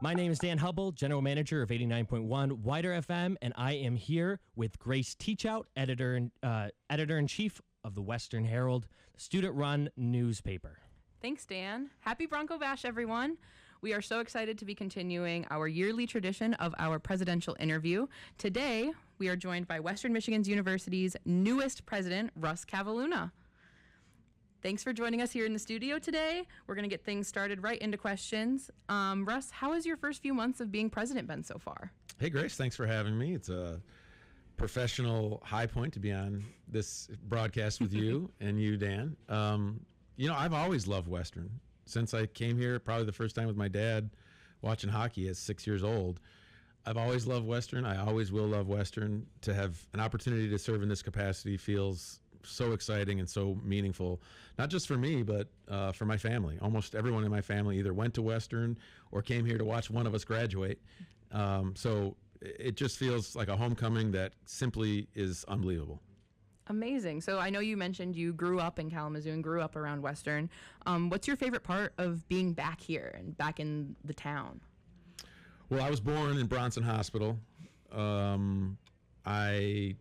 My name is Dan Hubble, General Manager of 89.1 WIDR FM, and I am here with Grace Teachout, Editor-in-Chief of the Western Herald, student-run newspaper. Thanks, Dan. Happy Bronco Bash, everyone. We are so excited to be continuing our yearly tradition of our presidential interview. Today, we are joined by Western Michigan University's newest president, Russ Kavalhuna. Thanks for joining us here in the studio today. We're going to get things started right into questions. Russ, how has your first few months of being president been so far? Hey, Grace, thanks for having me. It's a professional high point to be on this broadcast with you and you, Dan. I've always loved Western. Since I came here, probably the first time with my dad watching hockey at 6 years old. I've always loved Western. I always will love Western. To have an opportunity to serve in this capacity feels so exciting and so meaningful, not just for me, but for my family. Almost everyone in my family either went to Western or came here to watch one of us graduate. So it just feels like a homecoming that simply is unbelievable. Amazing. So I know you mentioned you grew up in Kalamazoo and grew up around Western. What's your favorite part of being back here and back in the town? Well, I was born in Bronson Hospital. I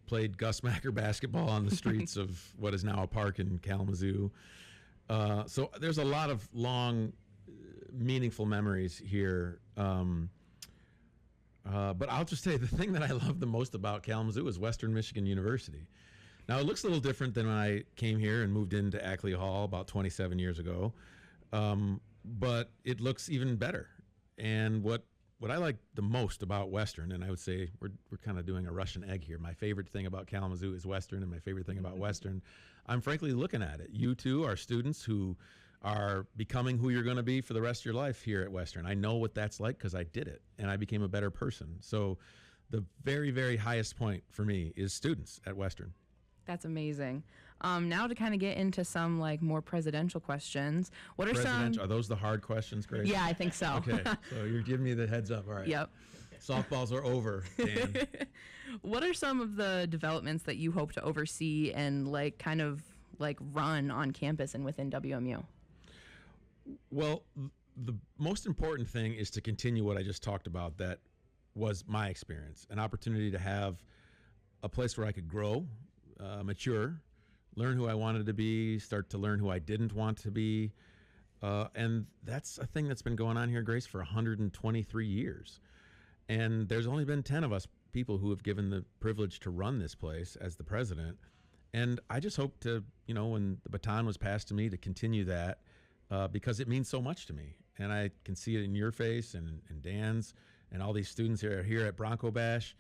played Gus Macker basketball on the streets of what is now a park in Kalamazoo. So there's a lot of long, meaningful memories here. But I'll just tell you, the thing that I love the most about Kalamazoo is Western Michigan University. Now, it looks a little different than when I came here and moved into Ackley Hall about 27 years ago. But it looks even better. And what I like the most about Western, and I would say we're kind of doing a Russian egg here. My favorite thing about Kalamazoo is Western, and my favorite thing about Western, I'm frankly looking at it. You two are students who are becoming who you're going to be for the rest of your life here at Western. I know what that's like because I did it, and I became a better person. So the very, very highest point for me is students at Western. That's amazing. Now to kind of get into some more presidential questions. What are some? Are those the hard questions, Grace? Yeah, I think so. Okay, so you're giving me the heads up. All right. Yep. Softballs are over, Dan. What are some of the developments that you hope to oversee and run on campus and within WMU? Well, the most important thing is to continue what I just talked about. That was my experience, an opportunity to have a place where I could grow, mature, learn who I wanted to be, start to learn who I didn't want to be. And that's a thing that's been going on here, Grace, for 123 years. And there's only been 10 of us people who have given the privilege to run this place as the president. And I just hope to, when the baton was passed to me, to continue that because it means so much to me. And I can see it in your face and Dan's and all these students here at Bronco Bash.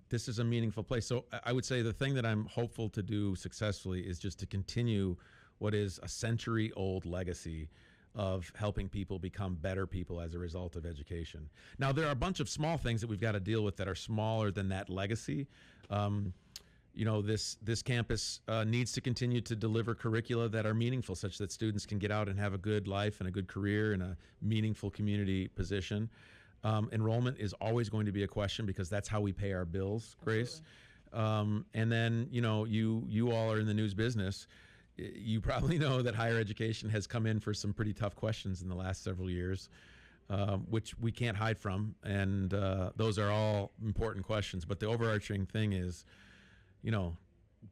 This is a meaningful place. So I would say the thing that I'm hopeful to do successfully is just to continue what is a century-old legacy of helping people become better people as a result of education. Now, there are a bunch of small things that we've got to deal with that are smaller than that legacy. This campus needs to continue to deliver curricula that are meaningful, such that students can get out and have a good life and a good career in a meaningful community position. Enrollment is always going to be a question because that's how we pay our bills, Grace. And then, you all are in the news business. You probably know that higher education has come in for some pretty tough questions in the last several years, which we can't hide from. And those are all important questions. But the overarching thing is,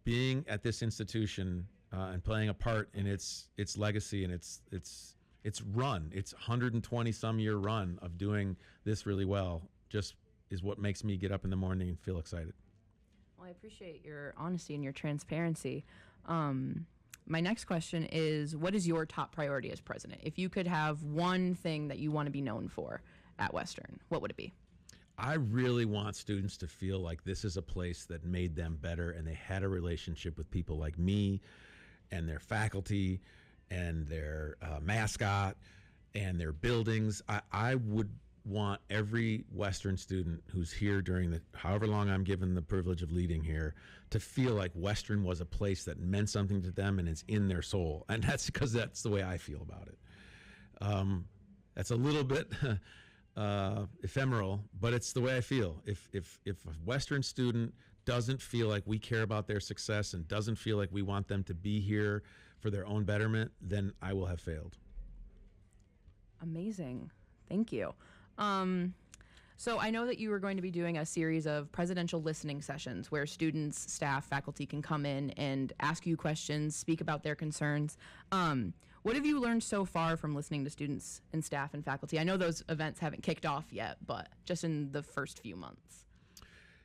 being at this institution and playing a part in its legacy and its run, its 120-some-year run of doing this really well, just is what makes me get up in the morning and feel excited. Well, I appreciate your honesty and your transparency. My next question is, what is your top priority as president? If you could have one thing that you want to be known for at Western, what would it be? I really want students to feel like this is a place that made them better and they had a relationship with people like me and their faculty and their mascot and their buildings. I would want every Western student who's here during the however long I'm given the privilege of leading here to feel like Western was a place that meant something to them and it's in their soul. And that's because that's the way I feel about it. That's a little bit ephemeral, but it's the way I feel. If a Western student doesn't feel like we care about their success and doesn't feel like we want them to be here for their own betterment, then I will have failed. Amazing. Thank you. So I know that you were going to be doing a series of presidential listening sessions where students, staff, faculty can come in and ask you questions, speak about their concerns. What have you learned so far from listening to students and staff and faculty? I know those events haven't kicked off yet, but just in the first few months.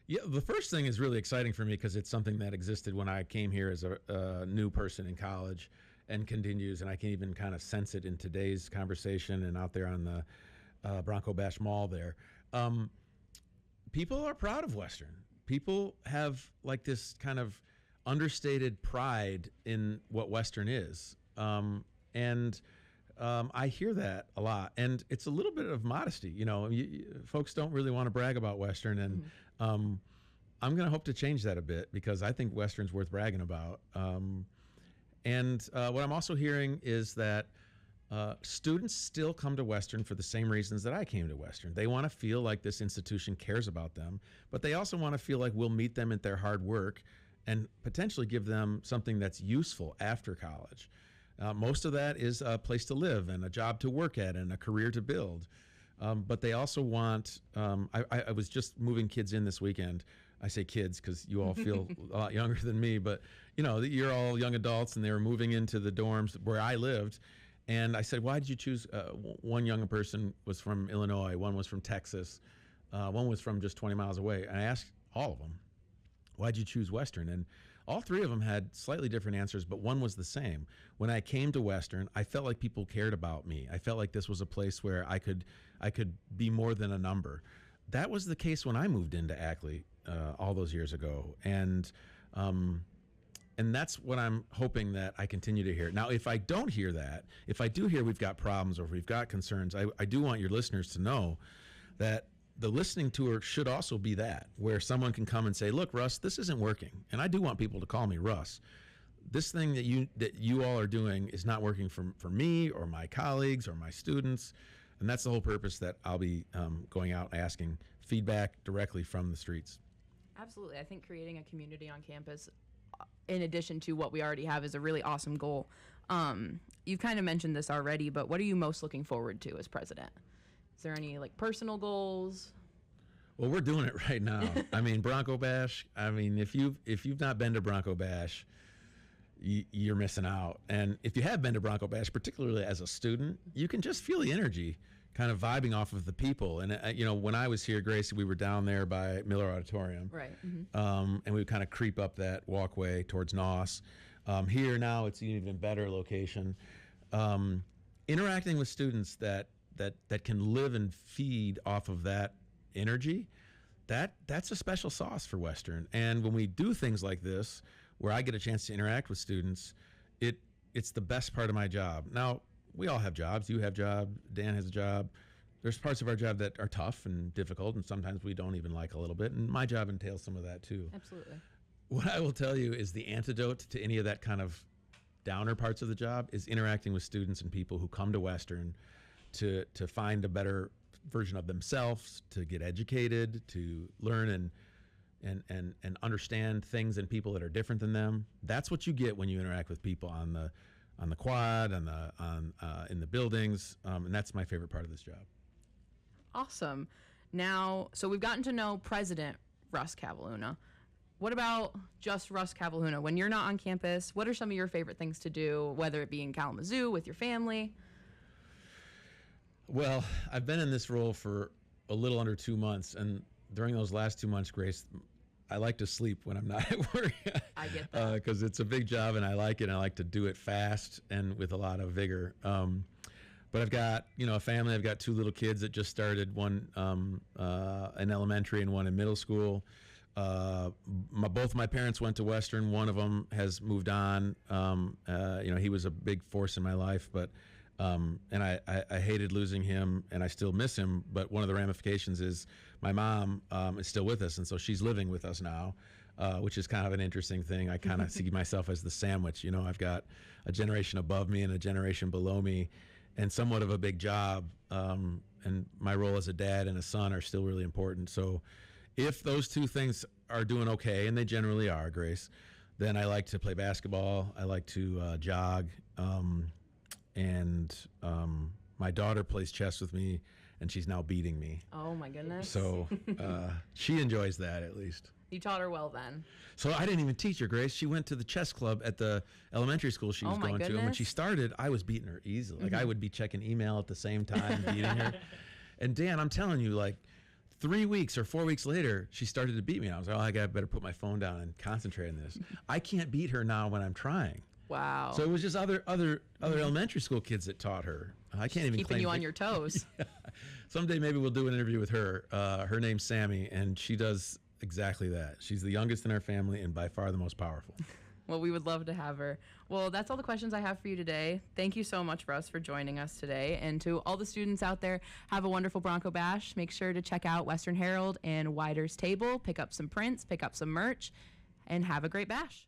Yeah, the first thing is really exciting for me because it's something that existed when I came here as a new person in college and continues, and I can even kind of sense it in today's conversation and out there on the Bronco Bash Mall there. People are proud of Western. People have like this kind of understated pride in what Western is. I hear that a lot, and it's a little bit of modesty. You know, folks don't really want to brag about Western, and I'm going to hope to change that a bit because I think Western's worth bragging about. What I'm also hearing is that students still come to Western for the same reasons that I came to Western. They want to feel like this institution cares about them, but they also want to feel like we'll meet them at their hard work and potentially give them something that's useful after college. Most of that is a place to live and a job to work at and a career to build. But they also want, I was just moving kids in this weekend. I say kids because you all feel a lot younger than me, but you know, you're all young adults and they were moving into the dorms where I lived. And I said, why did you choose? One young person was from Illinois, one was from Texas, one was from just 20 miles away. And I asked all of them, why'd you choose Western? And all three of them had slightly different answers, but one was the same. When I came to Western, I felt like people cared about me. I felt like this was a place where I could be more than a number. That was the case when I moved into Ackley all those years ago. And that's what I'm hoping that I continue to hear. Now, if I don't hear that, if I do hear we've got problems or if we've got concerns, I do want your listeners to know that the listening tour should also be that, where someone can come and say, look, Russ, this isn't working. And I do want people to call me Russ. This thing that you all are doing is not working for me or my colleagues or my students. And that's the whole purpose that I'll be going out asking feedback directly from the streets. Absolutely. I think creating a community on campus, in addition to what we already have, is a really awesome goal. You've kind of mentioned this already, but what are you most looking forward to as president? Is there any like personal goals? Well, we're doing it right now. I mean, Bronco Bash. I mean, if you've not been to Bronco Bash, you're missing out. And if you have been to Bronco Bash, particularly as a student, you can just feel the energy kind of vibing off of the people. And you know, when I was here, Grace, we were down there by Miller Auditorium, right? And we would kind of creep up that walkway towards Noss. Here now, it's an even better location. Interacting with students that can live and feed off of that energy, that's a special sauce for Western. And when we do things like this, where I get a chance to interact with students, it's the best part of my job. Now, we all have jobs. You have a job. Dan has a job. There's parts of our job that are tough and difficult, and sometimes we don't even like a little bit. And my job entails some of that too. Absolutely. What I will tell you is the antidote to any of that kind of downer parts of the job is interacting with students and people who come to Western to find a better version of themselves, to get educated, to learn and understand things and people that are different than them. That's what you get when you interact with people on the quad, in the buildings, and that's my favorite part of this job. Awesome. Now, so we've gotten to know President Russ Kavalhuna. What about just Russ Kavalhuna? When you're not on campus, what are some of your favorite things to do, whether it be in Kalamazoo, with your family? Well, I've been in this role for a little under 2 months, and during those last 2 months, Grace, I like to sleep when I'm not at work. I get that. Because it's a big job, and I like it, and I like to do it fast and with a lot of vigor. But I've got, a family. I've got 2 little kids that just started, one in elementary and one in middle school. Both my parents went to Western. One of them has moved on. He was a big force in my life, but and I hated losing him, and I still miss him. But one of the ramifications is my mom is still with us, and so she's living with us now, which is kind of an interesting thing. I kind of see myself as the sandwich. I've got a generation above me and a generation below me, and somewhat of a big job. And my role as a dad and a son are still really important. So if those 2 things are doing okay, and they generally are, Grace, then I like to play basketball. I like to jog. And my daughter plays chess with me, and she's now beating me. Oh my goodness. So she enjoys that at least. You taught her well then. So I didn't even teach her, Grace. She went to the chess club at the elementary school she was Oh my going to. And when goodness. she started, I was beating her easily. Like I would be checking email at the same time, beating her. And Dan, I'm telling you, like 3 weeks or 4 weeks later, she started to beat me. I was like, oh, I better put my phone down and concentrate on this. I can't beat her now when I'm trying. Wow. So it was just other elementary school kids that taught her. I can't even Keeping claim you on your toes. Someday maybe we'll do an interview with her. Her name's Sammy, and she does exactly that. She's the youngest in our family and by far the most powerful. Well, we would love to have her. Well, that's all the questions I have for you today. Thank you so much, Russ, for joining us today. And to all the students out there, have a wonderful Bronco Bash. Make sure to check out Western Herald and WIDR's table, pick up some prints, pick up some merch, and have a great bash.